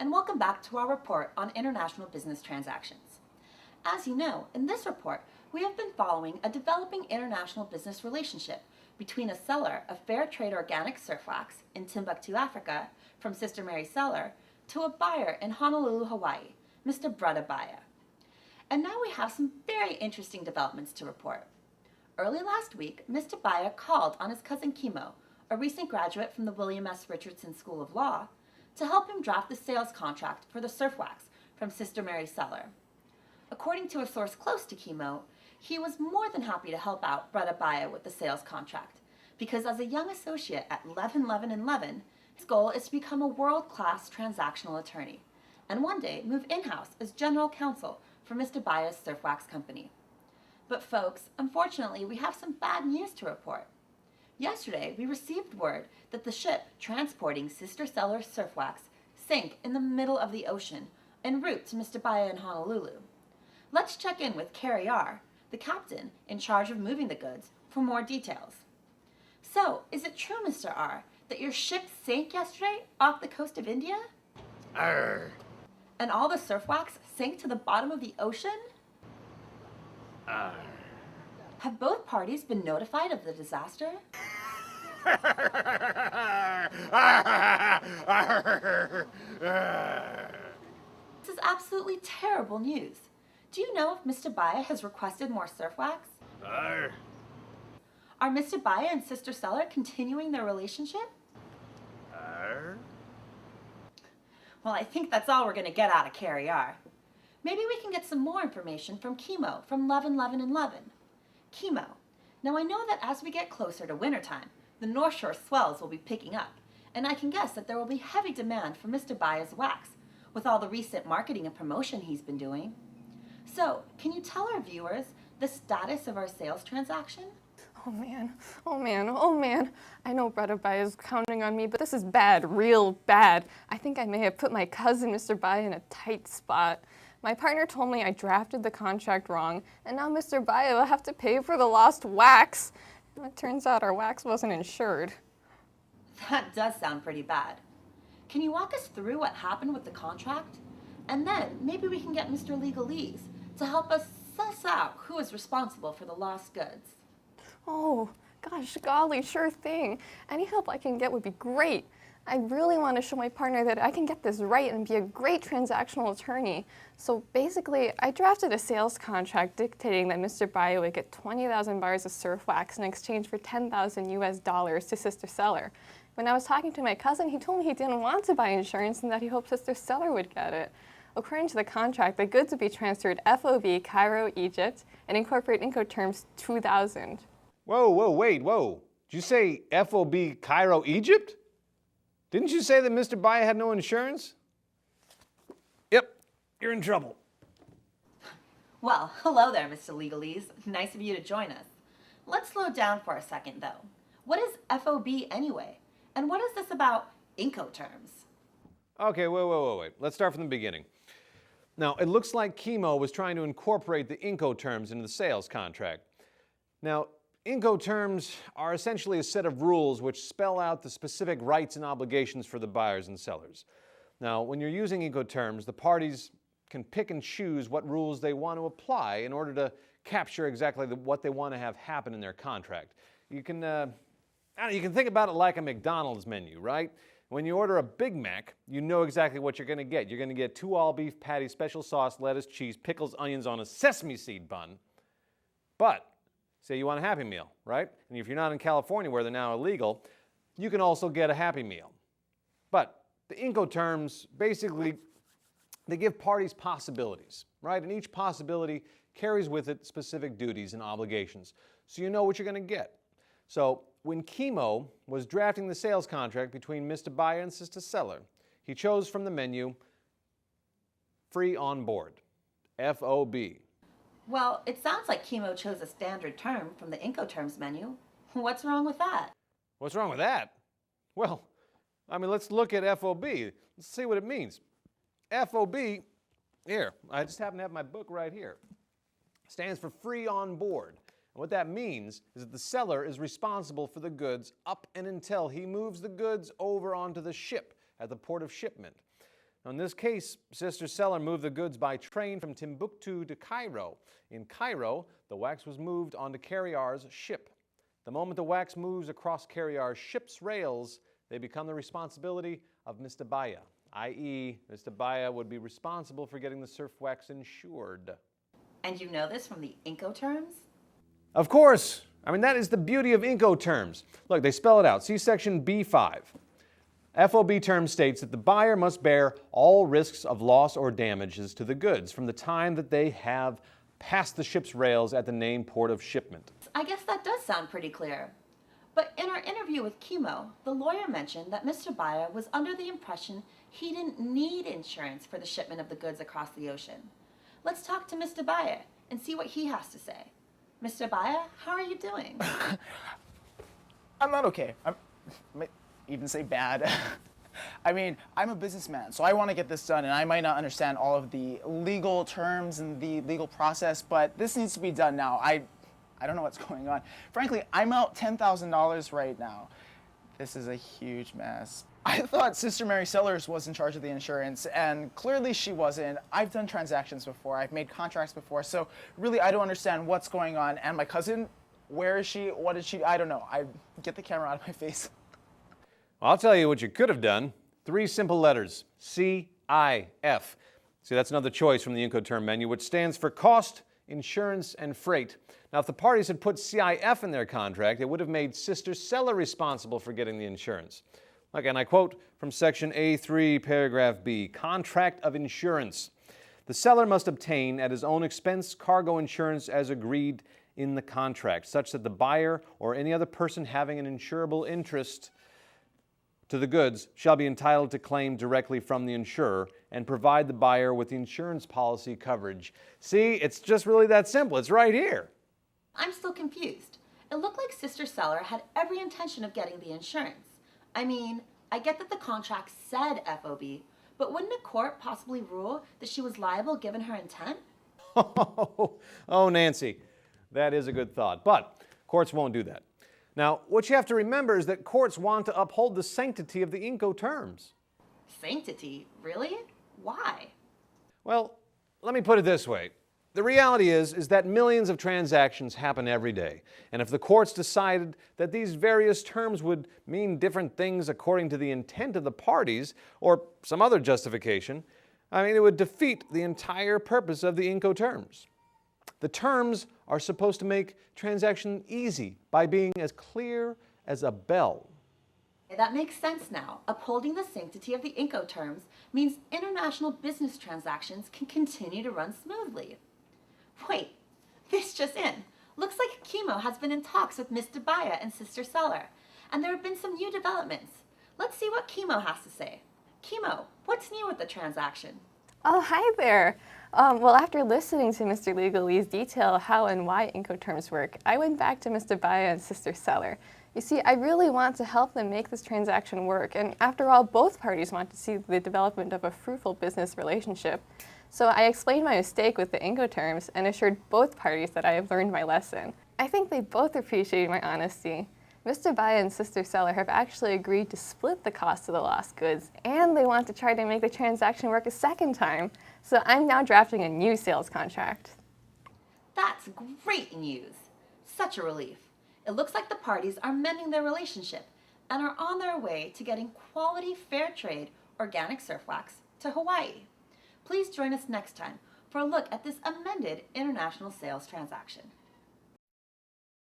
and welcome back to our report on international business transactions. As you know, in this report, we have been following a developing international business relationship between a seller of fair trade organic surf wax in Timbuktu, Africa, from Sister Mary Seller, to a buyer in Honolulu, Hawaii, Mr. Brett Abaya. And now we have some very interesting developments to report. Early last week, Mr. Abaya called on his cousin Kimo, a recent graduate from the William S. Richardson School of Law, to help him draft the sales contract for the surf wax from Sister Mary Seller. According to a source close to Kimo, he was more than happy to help out Brett Abaya with the sales contract, because as a young associate at Levin, Levin, his goal is to become a world-class transactional attorney, and one day move in-house as general counsel for Mr. Abaya's surf wax company. But folks, unfortunately, we have some bad news to report. Yesterday, we received word that the ship transporting Sister Seller's surf wax sank in the middle of the ocean en route to Mr. Abaya in Honolulu. Let's check in with Carrie R., the captain in charge of moving the goods, for more details. So, is it true, Mr. R., that your ship sank yesterday off the coast of India? Arr. And all the surf wax sank to the bottom of the ocean? Arr. Have both parties been notified of the disaster? This is absolutely terrible news. Do you know if Mr. Abaya has requested more surf wax? Arr. Are Mr. Abaya and Sister Seller continuing their relationship? Arr. Well, I think that's all we're going to get out of Carrie R. Maybe we can get some more information from Kimo from Levin. Kimo, now I know that as we get closer to wintertime, the North Shore swells will be picking up, and I can guess that there will be heavy demand for Mr. Abaya's wax, with all the recent marketing and promotion he's been doing. So, can you tell our viewers the status of our sales transaction? Oh man. I know Brett Abaya is counting on me, but this is bad, real bad. I think I may have put my cousin, Mr. Abaya, in a tight spot. My partner told me I drafted the contract wrong, and now Mr. Abaya will have to pay for the lost wax. And it turns out our wax wasn't insured. That does sound pretty bad. Can you walk us through what happened with the contract? And then maybe we can get Mr. Legalese to help us suss out who is responsible for the lost goods. Oh, gosh, golly, sure thing. Any help I can get would be great. I really want to show my partner that I can get this right and be a great transactional attorney. So basically, I drafted a sales contract dictating that Mr. Abaya would get 20,000 bars of surf wax in exchange for $10,000 to Sister Seller. When I was talking to my cousin, he told me he didn't want to buy insurance and that he hoped Sister Seller would get it. According to the contract, the goods would be transferred FOB, Cairo, Egypt, and incorporate Incoterms 2000. Whoa. Did you say FOB Cairo, Egypt? Didn't you say that Mr. Abaya had no insurance? Yep, you're in trouble. Well, hello there, Mr. Legalese. Nice of you to join us. Let's slow down for a second, though. What is FOB anyway? And what is this about Incoterms? Okay, wait. Let's start from the beginning. Now, it looks like Kimo was trying to incorporate the Incoterms into the sales contract. Now, Incoterms are essentially a set of rules which spell out the specific rights and obligations for the buyers and sellers. Now, when you're using Incoterms, the parties can pick and choose what rules they want to apply in order to capture exactly what they want to have happen in their contract. You can think about it like a McDonald's menu, right? When you order a Big Mac, you know exactly what you're going to get. You're going to get 2 all-beef patties, special sauce, lettuce, cheese, pickles, onions on a sesame seed bun. But say you want a Happy Meal, right? And if you're not in California where they're now illegal, you can also get a Happy Meal. But the Incoterms, basically, they give parties possibilities, right? And each possibility carries with it specific duties and obligations, so you know what you're going to get. So when Kimo was drafting the sales contract between Mr. Abaya and Sister Seller, he chose from the menu, free on board, FOB. Well, it sounds like Kimo chose a standard term from the Incoterms menu. What's wrong with that? What's wrong with that? Well, let's look at FOB. Let's see what it means. FOB, here, I just happen to have my book right here, stands for free on board. And what that means is that the seller is responsible for the goods up and until he moves the goods over onto the ship at the port of shipment. Now, in this case, Sister Seller moved the goods by train from Timbuktu to Cairo. In Cairo, the wax was moved onto Carryar's ship. The moment the wax moves across Carryar's ship's rails, they become the responsibility of Mr. Baya, i.e., Mr. Baya would be responsible for getting the surf wax insured. And you know this from the Incoterms? Of course! I mean, that is the beauty of Incoterms. Look, they spell it out. See section B5. FOB term states that the buyer must bear all risks of loss or damages to the goods from the time that they have passed the ship's rails at the named port of shipment. I guess that does sound pretty clear. But in our interview with Chemo, the lawyer mentioned that Mr. Baya was under the impression he didn't need insurance for the shipment of the goods across the ocean. Let's talk to Mr. Baya and see what he has to say. Mr. Baya, how are you doing? I'm not okay. I might even say bad. I mean, I'm a businessman, so I want to get this done, and I might not understand all of the legal terms and the legal process, but this needs to be done now. I don't know what's going on. Frankly, I'm out $10,000 right now. This is a huge mess. I thought Sister Mary Sellers was in charge of the insurance, and clearly she wasn't. I've done transactions before, I've made contracts before, so really I don't understand what's going on. And my cousin, where is she? What is she? I don't know. Get the camera out of my face. I'll tell you what you could have done. 3 simple letters, C-I-F. See, that's another choice from the Incoterm menu, which stands for cost, insurance, and freight. Now, if the parties had put CIF in their contract, it would have made Sister Seller responsible for getting the insurance. Again, I quote from section A3, paragraph B, contract of insurance. The seller must obtain at his own expense cargo insurance as agreed in the contract, such that the buyer or any other person having an insurable interest to the goods shall be entitled to claim directly from the insurer and provide the buyer with the insurance policy coverage. See, it's just really that simple. It's right here. I'm still confused. It looked like Sister Seller had every intention of getting the insurance. I mean, I get that the contract said FOB, but wouldn't a court possibly rule that she was liable given her intent? Oh, Nancy, that is a good thought, but courts won't do that. Now, what you have to remember is that courts want to uphold the sanctity of the Incoterms. Sanctity? Really? Why? Well, let me put it this way. The reality is that millions of transactions happen every day, and if the courts decided that these various terms would mean different things according to the intent of the parties or some other justification, it would defeat the entire purpose of the Incoterms. The terms are supposed to make transaction easy by being as clear as a bell. That makes sense now. Upholding the sanctity of the Incoterms means international business transactions can continue to run smoothly. Wait, this just in. Looks like Chemo has been in talks with Mr. Baya and Sister Seller, and there have been some new developments. Let's see what Chemo has to say. Chemo, what's new with the transaction? Oh, hi there. Well, after listening to Mr. Legalese detail how and why Incoterms work, I went back to Mr. Baya and Sister Seller. You see, I really want to help them make this transaction work, and after all, both parties want to see the development of a fruitful business relationship. So I explained my mistake with the Incoterms and assured both parties that I have learned my lesson. I think they both appreciated my honesty. Mr. Baya and Sister Seller have actually agreed to split the cost of the lost goods, and they want to try to make the transaction work a second time. So I'm now drafting a new sales contract. That's great news. Such a relief. It looks like the parties are mending their relationship and are on their way to getting quality fair trade organic surf wax to Hawaii. Please join us next time for a look at this amended international sales transaction.